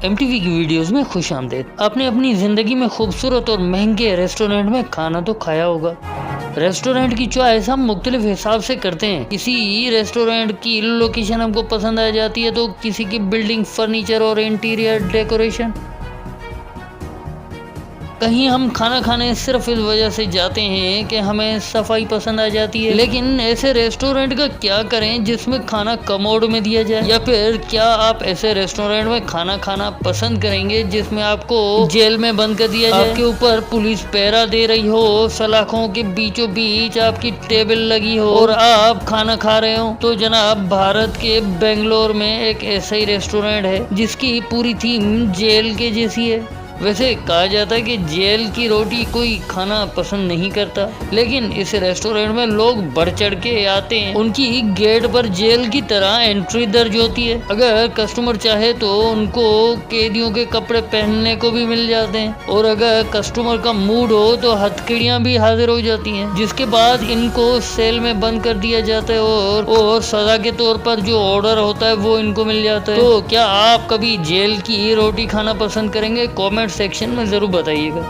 MTV की videos में खुश आमदेद। आपने अपनी जिंदगी में खूबसूरत और महंगे रेस्टोरेंट में खाना तो खाया होगा। रेस्टोरेंट की चॉइस हम मुख्तलिफ हिसाब से करते हैं। किसी रेस्टोरेंट की लोकेशन हमको पसंद आ जाती है तो किसी की बिल्डिंग, फर्नीचर और इंटीरियर डेकोरेशन। कहीं हम खाना खाने सिर्फ इस वजह से जाते हैं कि हमें सफाई पसंद आ जाती है। लेकिन ऐसे रेस्टोरेंट का क्या करें जिसमें खाना कमोड में दिया जाए? या फिर क्या आप ऐसे रेस्टोरेंट में खाना खाना पसंद करेंगे जिसमें आपको जेल में बंद कर दिया जाए, आपके ऊपर पुलिस पहरा दे रही हो, सलाखों के बीचों बीच आपकी टेबल लगी हो और आप खाना खा रहे हो? तो जनाब, भारत के बेंगलोर में एक ऐसा ही रेस्टोरेंट है जिसकी पूरी थीम जेल के जैसी है। वैसे कहा जाता है कि जेल की रोटी कोई खाना पसंद नहीं करता, लेकिन इस रेस्टोरेंट में लोग बढ़ चढ़ के आते हैं। उनकी गेट पर जेल की तरह एंट्री दर्ज होती है। अगर कस्टमर चाहे तो उनको कैदियों के कपड़े पहनने को भी मिल जाते हैं और अगर कस्टमर का मूड हो तो हथकड़ियां भी हाजिर हो जाती हैं, जिसके बाद इनको सेल में बंद कर दिया जाता है और सजा के तौर पर जो ऑर्डर होता है वो इनको मिल जाता है। तो क्या आप कभी जेल की रोटी खाना पसंद करेंगे? कमेंट सेक्शन में ज़रूर बताइएगा।